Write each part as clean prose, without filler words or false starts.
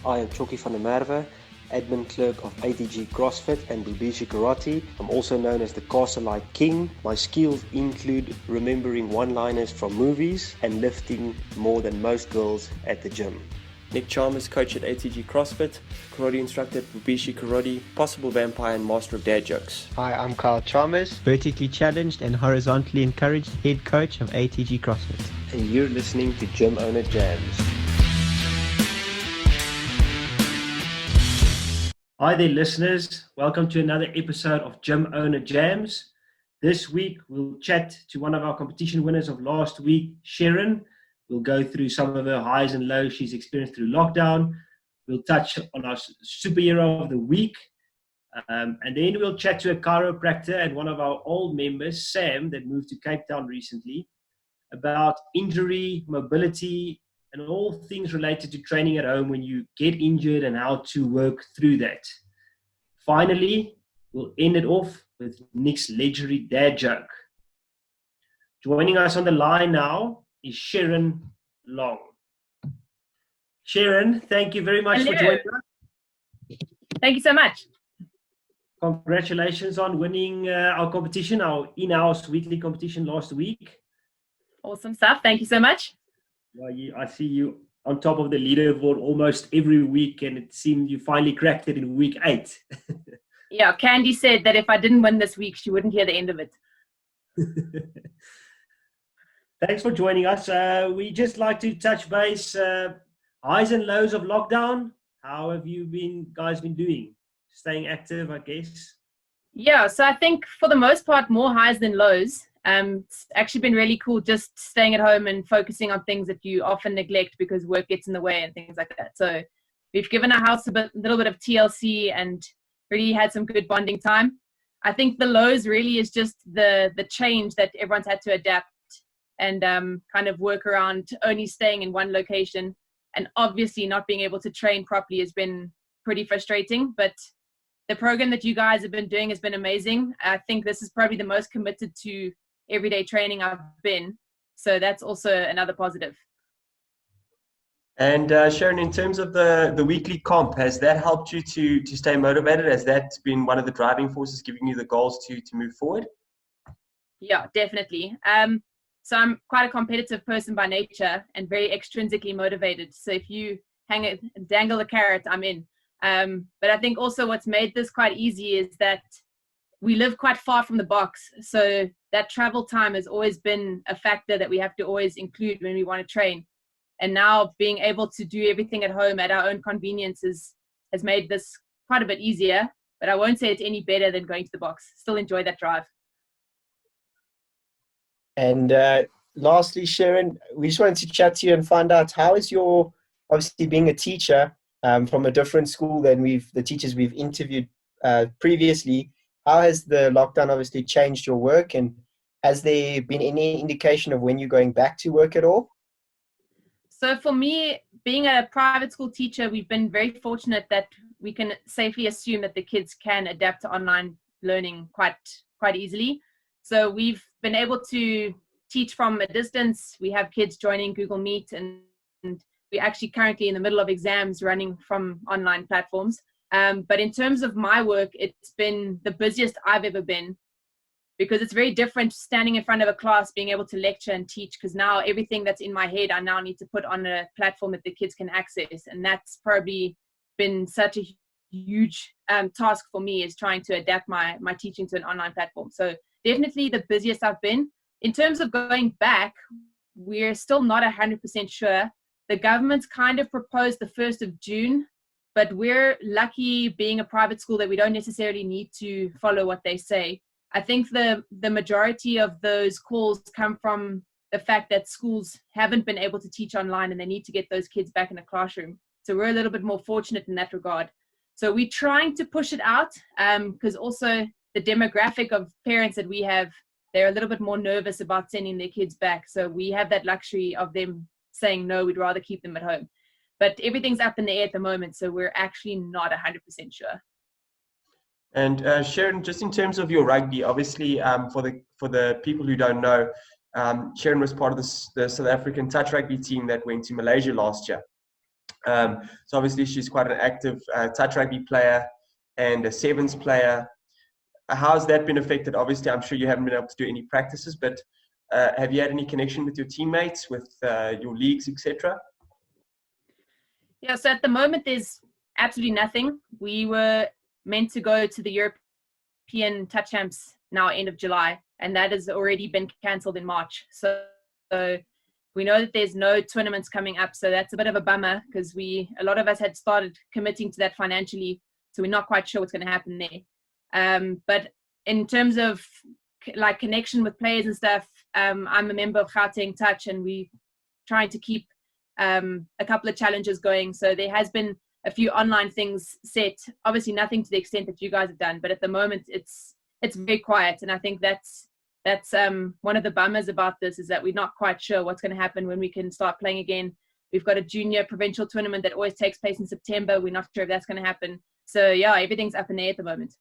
I am Choki van der Merwe, admin clerk of ATG CrossFit and Bubishi Karate. I'm also known as the Castle King. My skills include remembering one-liners from movies and lifting more than most girls at the gym. Nick Chalmers, coach at ATG CrossFit, karate instructor at Bubishi Karate, possible vampire and master of dad jokes. Hi, I'm Kyle Chalmers, vertically challenged and horizontally encouraged head coach of ATG CrossFit. And you're listening to Gym Owner Jams. Hi there, listeners. Welcome to another episode of Gym Owner Jams. This week, we'll chat to one of our competition winners of last week, Sharon. We'll go through some of her highs and lows she's experienced through lockdown. We'll touch on our superhero of the week. And then we'll chat to a chiropractor and one of our old members, Sam, that moved to Cape Town recently, about injury, mobility, and all things related to training at home when you get injured and how to work through that. Finally, we'll end it off with Nick's legendary dad joke. Joining us on the line now is Sharon Long. Sharon, thank you very much for joining us. Thank you so much. Congratulations on winning our competition, our in-house weekly competition last week. Awesome stuff. Thank you so much. Well, I see you on top of the leaderboard almost every week, and it seemed you finally cracked it in week 8. Yeah, Candy said that if I didn't win this week, she wouldn't hear the end of it. Thanks for joining us. We just like to touch base, highs and lows of lockdown. How have you guys been doing? Staying active, I guess. Yeah, so I think for the most part, more highs than lows. It's actually been really cool just staying at home and focusing on things that you often neglect because work gets in the way and things like that. So we've given our house a little bit of TLC and really had some good bonding time. I think the lows really is just the change that everyone's had to adapt and kind of work around only staying in one location. And obviously not being able to train properly has been pretty frustrating, but the program that you guys have been doing has been amazing. I think this is probably the most committed to everyday training I've been. So that's also another positive. And Sharon, in terms of the weekly comp, has that helped you to stay motivated? Has that been one of the driving forces giving you the goals to move forward? Yeah, definitely. So I'm quite a competitive person by nature and very extrinsically motivated. So if you dangle a carrot, I'm in. But I think also what's made this quite easy is that we live quite far from the box. So that travel time has always been a factor that we have to always include when we want to train. And now being able to do everything at home at our own convenience has made this quite a bit easier. But I won't say it's any better than going to the box. Still enjoy that drive. And lastly, Sharon, we just wanted to chat to you and find out how is your, obviously being a teacher from a different school than the teachers we've interviewed previously, how has the lockdown obviously changed your work, and has there been any indication of when you're going back to work at all? So for me, being a private school teacher, we've been very fortunate that we can safely assume that the kids can adapt to online learning quite easily. So we've been able to teach from a distance. We have kids joining Google Meet, and we're actually currently in the middle of exams running from online platforms. But in terms of my work, it's been the busiest I've ever been, because it's very different standing in front of a class, being able to lecture and teach, because now everything that's in my head, I now need to put on a platform that the kids can access. And that's probably been such a huge task for me, is trying to adapt my teaching to an online platform. So definitely the busiest I've been. In terms of going back, we're still not 100% sure. The government's kind of proposed the 1st of June, but we're lucky being a private school that we don't necessarily need to follow what they say. I think the majority of those calls come from the fact that schools haven't been able to teach online and they need to get those kids back in a classroom. So we're a little bit more fortunate in that regard. So we're trying to push it out because also the demographic of parents that we have, they're a little bit more nervous about sending their kids back. So we have that luxury of them saying, no, we'd rather keep them at home. But everything's up in the air at the moment, so we're actually not 100% sure. And Sharon, just in terms of your rugby, obviously for the people who don't know, Sharon was part of the South African touch rugby team that went to Malaysia last year. So obviously she's quite an active touch rugby player and a sevens player. How's that been affected? Obviously, I'm sure you haven't been able to do any practices, but have you had any connection with your teammates, with your leagues, etc.? Yeah, so at the moment, there's absolutely nothing. We were meant to go to the European Touch Champs now end of July, and that has already been cancelled in March. So we know that there's no tournaments coming up, so that's a bit of a bummer because a lot of us had started committing to that financially, so we're not quite sure what's going to happen there. But in terms of like connection with players and stuff, I'm a member of Gauteng Touch, and we trying to keep a couple of challenges going. So there has been a few online things set. Obviously, nothing to the extent that you guys have done, but at the moment, it's very quiet, and I think that's one of the bummers about this is that we're not quite sure what's going to happen when we can start playing again. We've got a junior provincial tournament that always takes place in September. We're not sure if that's going to happen. So yeah, everything's up in the air at the moment.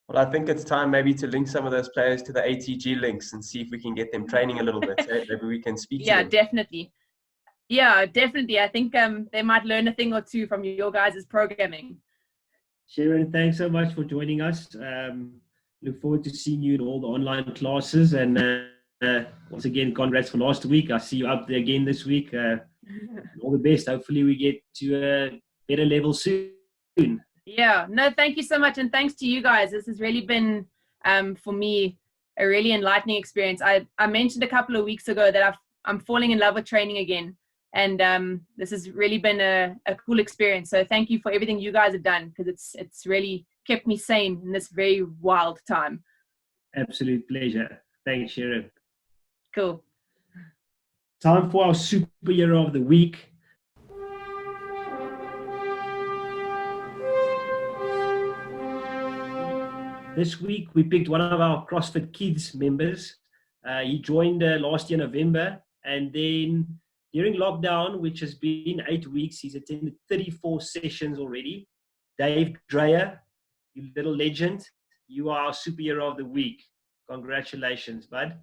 Well, I think it's time maybe to link some of those players to the ATG links and see if we can get them training a little bit. Maybe we can speak to them. Definitely. Yeah, definitely. I think they might learn a thing or two from your guys' programming. Sharon, thanks so much for joining us. Look forward to seeing you in all the online classes. And once again, congrats for last week. I see you up there again this week. All the best. Hopefully we get to a better level soon. Yeah, no, thank you so much. And thanks to you guys. This has really been, for me, a really enlightening experience. I mentioned a couple of weeks ago that I'm falling in love with training again. And this has really been a cool experience. So thank you for everything you guys have done, because it's really kept me sane in this very wild time. Absolute pleasure. Thanks, Sharon. Cool. Time for our superhero of the week. This week, we picked one of our CrossFit Kids members. He joined last year, November, and then during lockdown, which has been 8 weeks, he's attended 34 sessions already. Dave Dreyer, you little legend, you are our superhero of the week. Congratulations, bud.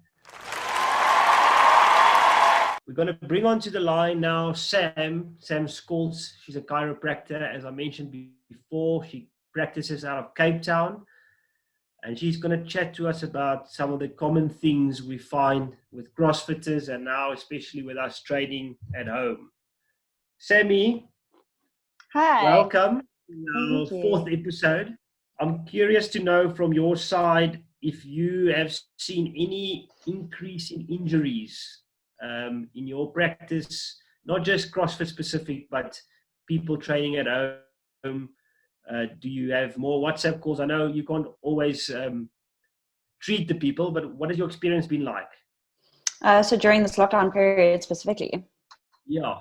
We're going to bring onto the line now Sam Scholtz. She's a chiropractor. As I mentioned before, she practices out of Cape Town. And she's going to chat to us about some of the common things we find with CrossFitters and now especially with us training at home. Sammy, hi. Welcome to our fourth episode. I'm curious to know from your side if you have seen any increase in injuries in your practice, not just CrossFit specific, but people training at home. Do you have more WhatsApp calls? I know you can't always treat the people, but what has your experience been like? So during this lockdown period specifically? Yeah.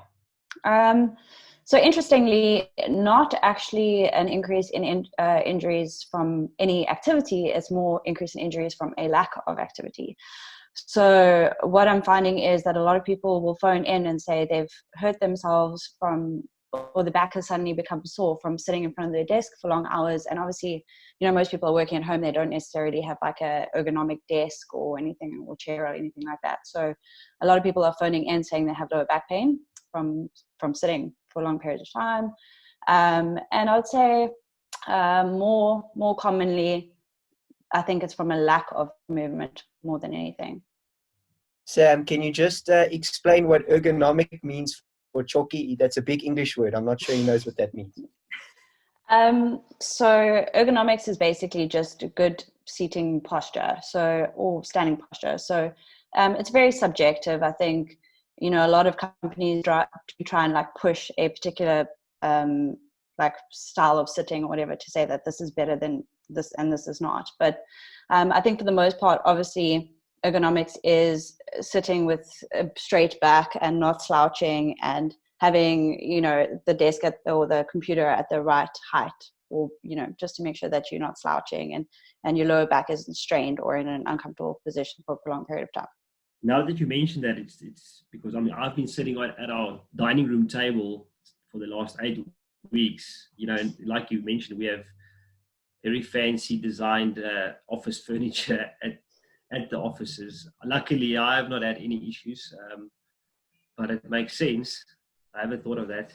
So interestingly, not actually an increase in injuries from any activity. It's more increase in injuries from a lack of activity. So what I'm finding is that a lot of people will phone in and say they've hurt themselves or the back has suddenly become sore from sitting in front of their desk for long hours. And obviously, you know, most people are working at home. They don't necessarily have like a ergonomic desk or anything, or chair or anything like that. So a lot of people are phoning in saying they have lower back pain from sitting for long periods of time. And I would say more commonly, I think it's from a lack of movement more than anything. Sam, can you just explain what ergonomic means for Choki? That's a big English word. I'm not sure he knows what that means. So ergonomics is basically just a good seating posture, or standing posture. So it's very subjective. I think, you know, a lot of companies try and like push a particular like style of sitting or whatever to say that this is better than this and this is not. But I think for the most part, obviously, ergonomics is sitting with a straight back and not slouching, and having, you know, the desk or the computer at the right height, or, you know, just to make sure that you're not slouching and your lower back isn't strained or in an uncomfortable position for a prolonged period of time. Now that you mentioned that, it's because I've been sitting at our dining room table for the last 8 weeks, you know, and like you mentioned, we have very fancy designed office furniture at the offices. Luckily, I have not had any issues, but it makes sense. I haven't thought of that.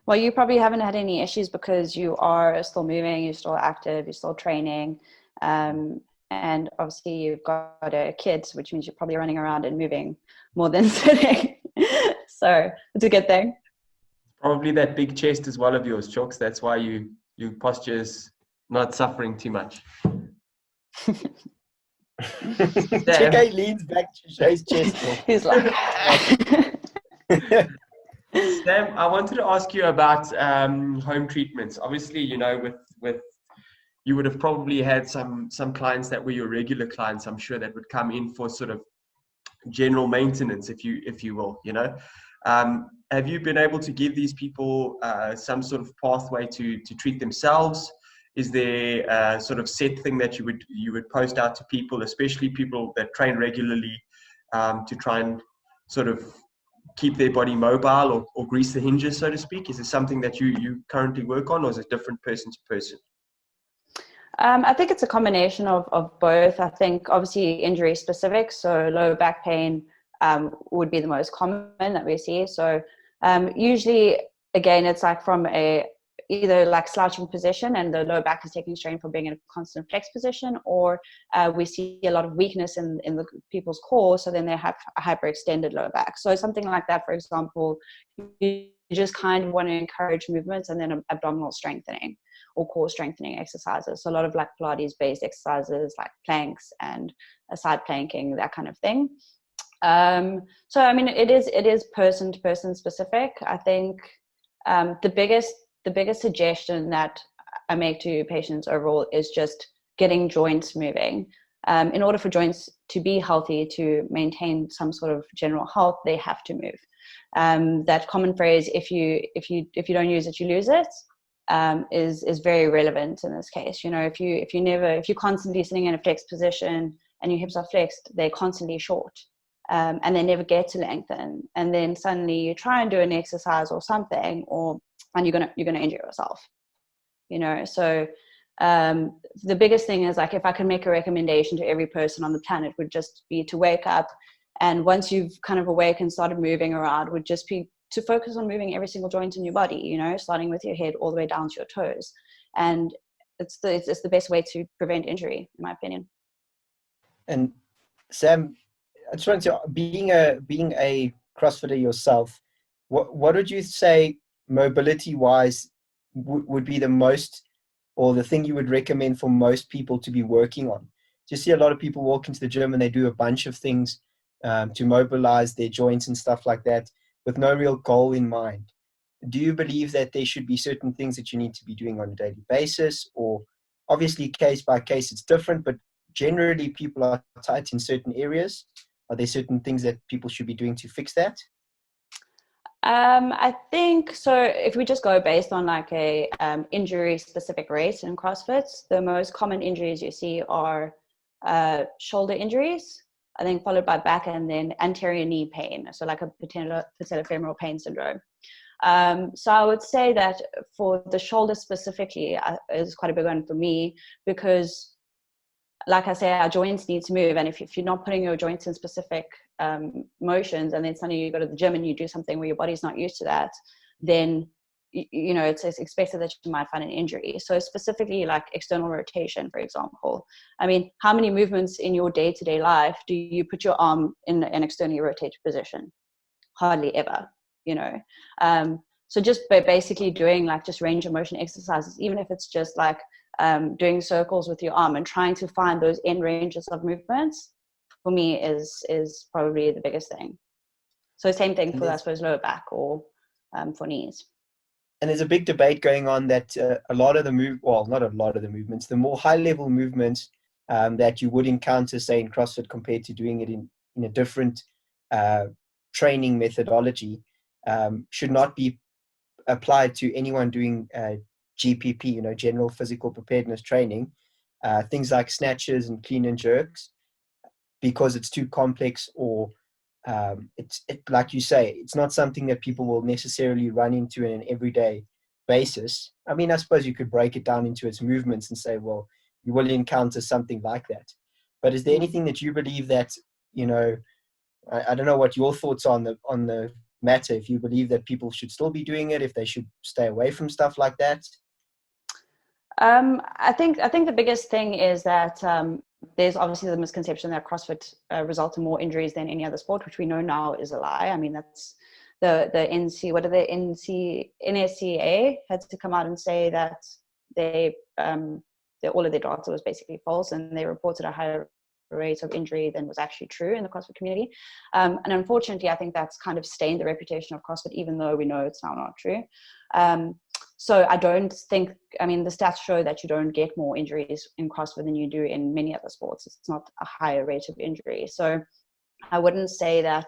Well, you probably haven't had any issues because you are still moving, you're still active, you're still training. And obviously you've got kids, which means you're probably running around and moving more than sitting. So it's a good thing. Probably that big chest as well of yours, Chalks. That's why your posture is not suffering too much. JK leans back to show his chest. He's like... Sam, I wanted to ask you about home treatments. Obviously, you know, with you would have probably had some clients that were your regular clients, I'm sure, that would come in for sort of general maintenance, if you will, you know. Have you been able to give these people some sort of pathway to treat themselves? Is there a sort of set thing that you would post out to people, especially people that train regularly, to try and sort of keep their body mobile or grease the hinges, so to speak? Is it something that you currently work on, or is it different person to person? I think it's a combination of both. I think obviously injury specific, so lower back pain would be the most common that we see. So usually, again, it's like from either like slouching position and the lower back is taking strain from being in a constant flex position, or we see a lot of weakness in the people's core, so then they have a hyperextended lower back. So something like that, for example, you just kind of want to encourage movements and then abdominal strengthening or core strengthening exercises. So a lot of like Pilates based exercises like planks and side planking, that kind of thing. So I mean, it is person to person specific. I think the biggest suggestion that I make to patients overall is just getting joints moving. In order for joints to be healthy, to maintain some sort of general health, they have to move. That common phrase, if you don't use it, you lose it, is very relevant in this case. You know, if you're constantly sitting in a flexed position and your hips are flexed, they're constantly short. And they never get to lengthen, and then suddenly you try and do an exercise or something, and you're gonna injure yourself, you know. So the biggest thing is, like, if I can make a recommendation to every person on the planet, would just be to wake up, and once you've kind of awake and started moving around, would just be to focus on moving every single joint in your body, you know, starting with your head all the way down to your toes. And it's the best way to prevent injury, in my opinion. And Sam, I just want to, being a CrossFitter yourself, what would you say mobility wise would be the most, or the thing you would recommend for most people to be working on? Just see a lot of people walk into the gym and they do a bunch of things to mobilize their joints and stuff like that with no real goal in mind. Do you believe that there should be certain things that you need to be doing on a daily basis, or obviously case by case it's different, but generally people are tight in certain areas? Are there certain things that people should be doing to fix that? I think so. If we just go based on like a injury specific rate in CrossFit, the most common injuries you see are shoulder injuries, I think, followed by back, and then anterior knee pain. So like a patellofemoral pain syndrome. So I would say that for the shoulder specifically is quite a big one for me, because like I say, our joints need to move, and if you're not putting your joints in specific motions, and then suddenly you go to the gym and you do something where your body's not used to that, then you know it's expected that you might find an injury. So specifically like external rotation, for example. I mean, how many movements in your day-to-day life do you put your arm in an externally rotated position? Hardly ever, you know. So just by basically doing like just range of motion exercises, even if it's just like doing circles with your arm and trying to find those end ranges of movements, for me is probably the biggest thing. So same thing for, I suppose, lower back or for knees. And there's a big debate going on that a lot of the not a lot of the movements, the more high level movements that you would encounter, say, in CrossFit compared to doing it in a different training methodology, should not be applied to anyone doing GPP, you know, general physical preparedness training, things like snatches and clean and jerks, because it's too complex, or like you say, it's not something that people will necessarily run into in an everyday basis. I mean, I suppose you could break it down into its movements and say, well, you will encounter something like that. But is there anything that you believe that, you know, I don't know what your thoughts are on the matter? If you believe that people should still be doing it, if they should stay away from stuff like that? I think the biggest thing is that there's obviously the misconception that CrossFit results in more injuries than any other sport, which we know now is a lie. I mean, that's the NSCA had to come out and say that all of their data was basically false, and they reported a higher rate of injury than was actually true in the CrossFit community. And unfortunately, I think that's kind of stained the reputation of CrossFit, even though we know it's now not true. So I don't think, I mean, the stats show that you don't get more injuries in CrossFit than you do in many other sports. It's not a higher rate of injury. So I wouldn't say that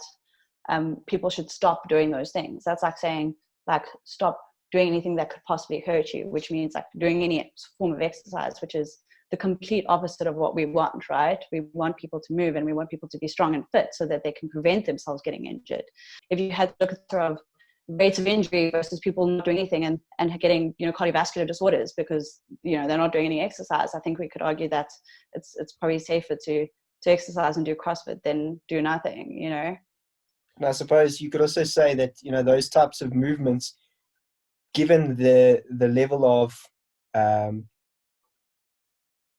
people should stop doing those things. That's like saying, like, stop doing anything that could possibly hurt you, which means like doing any form of exercise, which is the complete opposite of what we want, right? We want people to move, and we want people to be strong and fit so that they can prevent themselves getting injured. If you had to look at sort of rates of injury versus people not doing anything and getting, you know, cardiovascular disorders because, you know, they're not doing any exercise, I think we could argue that it's probably safer to exercise and do CrossFit than do nothing, you know. And I suppose you could also say that, you know, those types of movements, given the level of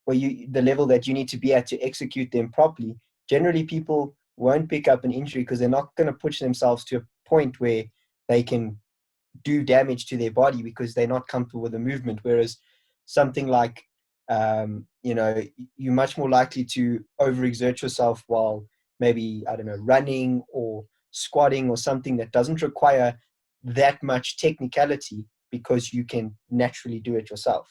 the level that you need to be at to execute them properly, generally people won't pick up an injury because they're not going to push themselves to a point where they can do damage to their body because they're not comfortable with the movement. Whereas something like, you know, you're much more likely to overexert yourself while maybe, I don't know, running or squatting or something that doesn't require that much technicality because you can naturally do it yourself.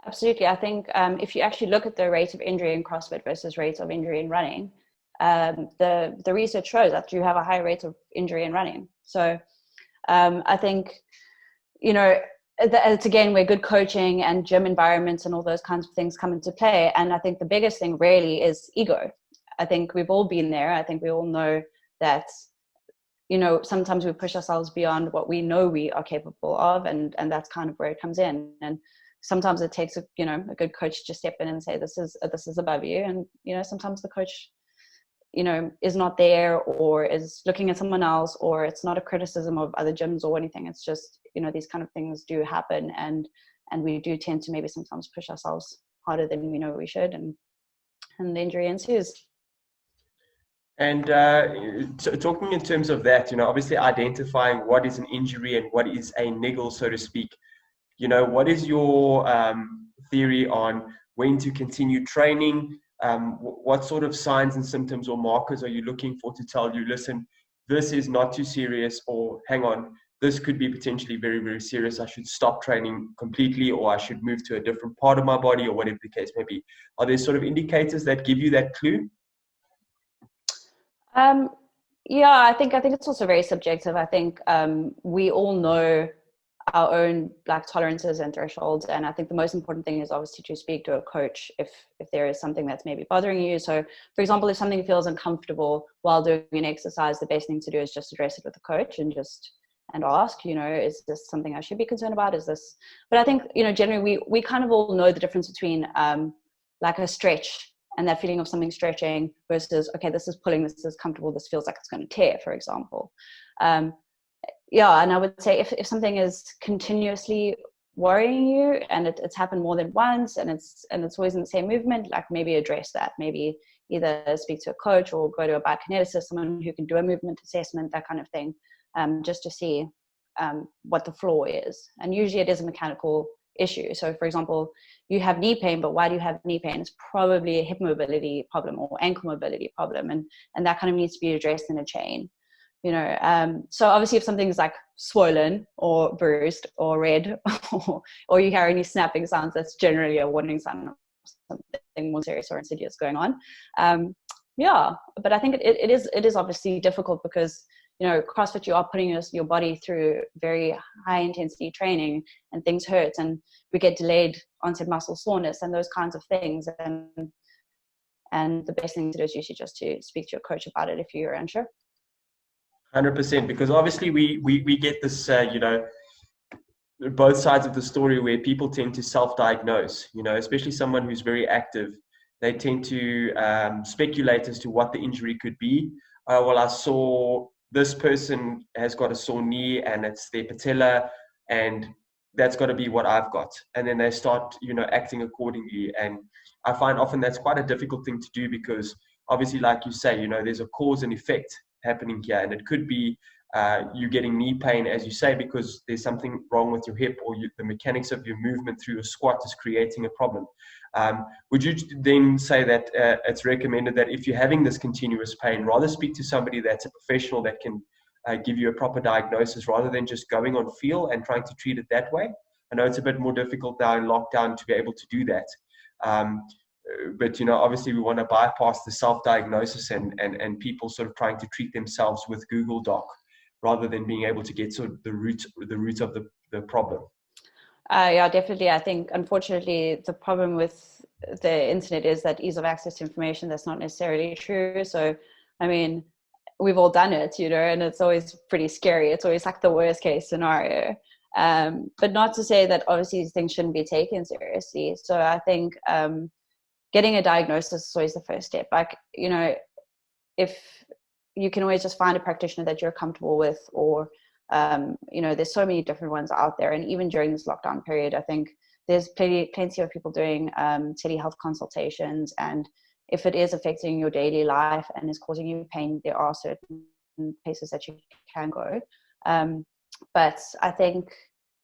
Absolutely. I think if you actually look at the rate of injury in CrossFit versus rates of injury in running, the research shows that you have a higher rate of injury in running. So I think, you know, it's again where good coaching and gym environments and all those kinds of things come into play. And I think the biggest thing really is ego. I think we've all been there. I think we all know that, you know, sometimes we push ourselves beyond what we know we are capable of, and that's kind of where it comes in. And sometimes it takes a good coach to step in and say, this is above you. And, you know, sometimes the coach, you know, is not there or is looking at someone else, or it's not a criticism of other gyms or anything. It's just, you know, these kind of things do happen, and we do tend to maybe sometimes push ourselves harder than we know we should, and the injury ensues. And talking in terms of that, you know, obviously identifying what is an injury and what is a niggle, so to speak. You know, what is your theory on when to continue training? What sort of signs and symptoms or markers are you looking for to tell you, listen, this is not too serious, or hang on, this could be potentially very, very serious. I should stop training completely, or I should move to a different part of my body, or whatever the case may be. Are there sort of indicators that give you that clue? Yeah, I think it's also very subjective. I think we all know our own like tolerances and thresholds, and I think the most important thing is obviously to speak to a coach if there is something that's maybe bothering you. So for example, if something feels uncomfortable while doing an exercise, the best thing to do is just address it with the coach and ask, you know, is this something I should be concerned about? But I think, you know, generally we kind of all know the difference between like a stretch and that feeling of something stretching versus, okay, this is pulling, this is comfortable, this feels like it's going to tear, for example. Yeah, and I would say if something is continuously worrying you and it's happened more than once and it's always in the same movement, like maybe address that. Maybe either speak to a coach or go to a biokineticist, someone who can do a movement assessment, that kind of thing, just to see what the flaw is. And usually it is a mechanical issue. So for example, you have knee pain, but why do you have knee pain? It's probably a hip mobility problem or ankle mobility problem, and that kind of needs to be addressed in a chain. You know, so obviously if something's like swollen or bruised or red or you hear any snapping sounds, that's generally a warning sign of something more serious or insidious going on. Yeah, but I think it is obviously difficult because, you know, CrossFit, you are putting your body through very high intensity training and things hurt, and we get delayed onset muscle soreness and those kinds of things. And the best thing to do is usually just to speak to your coach about it if you're unsure. 100%, because obviously we get this, you know, both sides of the story where people tend to self-diagnose, you know, especially someone who's very active. They tend to speculate as to what the injury could be. Well, I saw this person has got a sore knee and it's their patella, and that's got to be what I've got. And then they start, acting accordingly. And I find often that's quite a difficult thing to do, because obviously, like you say, there's a cause and effect happening here. And it could be you getting knee pain, as you say, because there's something wrong with your hip, or the mechanics of your movement through a squat is creating a problem. Would you then say that it's recommended that if you're having this continuous pain, rather speak to somebody that's a professional that can give you a proper diagnosis, rather than just going on feel and trying to treat it that way? I know it's a bit more difficult now in lockdown to be able to do that. But obviously we want to bypass the self-diagnosis and people sort of trying to treat themselves with Google Doc, rather than being able to get sort of the root of the problem. Yeah, definitely. I think, unfortunately, the problem with the internet is that ease of access to information, that's not necessarily true. So, I mean, we've all done it, and it's always pretty scary. It's always like the worst case scenario. But not to say that obviously these things shouldn't be taken seriously. So I think getting a diagnosis is always the first step. Like, if you can always just find a practitioner that you're comfortable with, or there's so many different ones out there. And even during this lockdown period, I think there's plenty of people doing telehealth consultations. And if it is affecting your daily life and is causing you pain, there are certain places that you can go. But I think,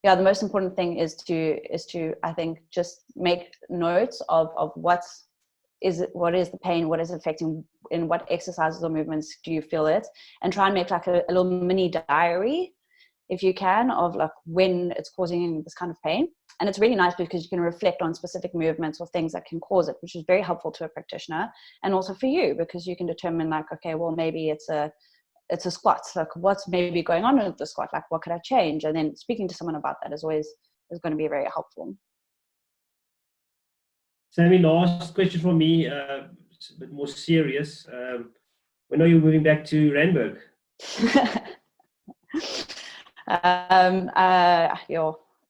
the most important thing is to I think just make notes of what is the pain, what is it affecting, in what exercises or movements do you feel it, and try and make like a little mini diary, if you can, of like when it's causing this kind of pain. And it's really nice because you can reflect on specific movements or things that can cause it, which is very helpful to a practitioner, and also for you, because you can determine like, okay, well, maybe it's a squat, like what's maybe going on with the squat, like what could I change? And then speaking to someone about that is going to be very helpful. Sammy, last question from me, it's a bit more serious. When are you moving back to Randburg?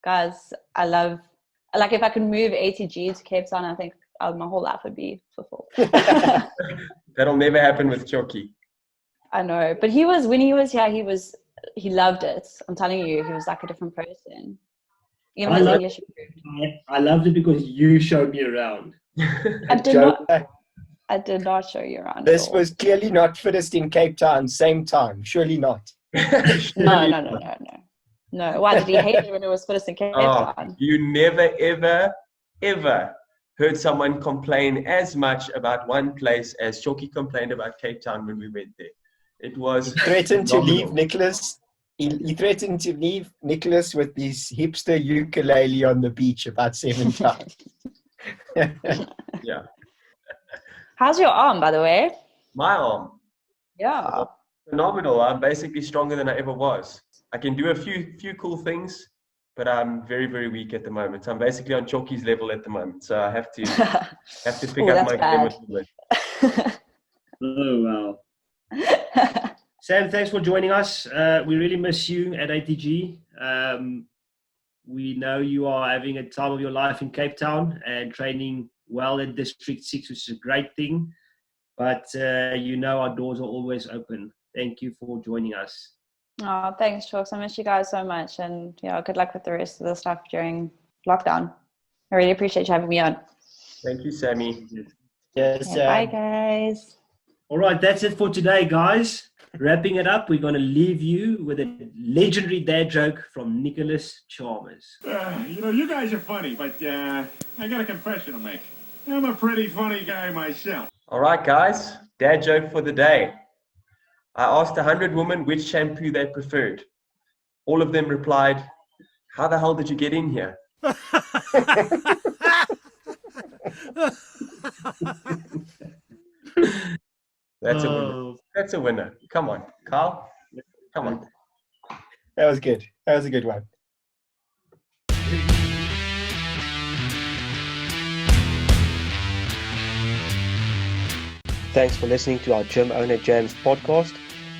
Guys, I love, like, if I could move ATG to Cape Town, I think my whole life would be fulfilled. That'll never happen with Choki. I know, but when he was here, he loved it. I'm telling you, he was like a different person. Even his English improved. I loved it because you showed me around. I did not show you around. This was clearly not fittest in Cape Town, same time. Surely not. No. Why did he hate it when it was fittest in Cape Town? You never, ever, ever heard someone complain as much about one place as Choki complained about Cape Town when we went there. It was He threatened to leave Nicholas. He threatened to leave Nicholas with his hipster ukulele on the beach about 7 times. Yeah. How's your arm, by the way? My arm. Yeah. Phenomenal. I'm basically stronger than I ever was. I can do a few cool things, but I'm very, very weak at the moment. I'm basically on Choki's level at the moment, so I have to pick up my game a little bit. Oh wow. Sam, thanks for joining us. We really miss you at ATG. We know you are having a time of your life in Cape Town and training well in District 6, which is a great thing. But our doors are always open. Thank you for joining us. Oh, thanks, Chalks. I miss you guys so much. And good luck with the rest of the stuff during lockdown. I really appreciate you having me on. Thank you, Sammy. Yes, bye, guys. All right, that's it for today, guys. Wrapping it up, we're going to leave you with a legendary dad joke from Nicholas Chalmers. You guys are funny, but I got a confession to make. I'm a pretty funny guy myself. All right, guys. Dad joke for the day. I asked 100 women which shampoo they preferred. All of them replied, "How the hell did you get in here?" That's a winner. That's a winner. Come on, Carl. Come on. That was good. That was a good one. Thanks for listening to our Gym Owner Jams podcast.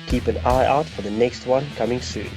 Keep an eye out for the next one coming soon.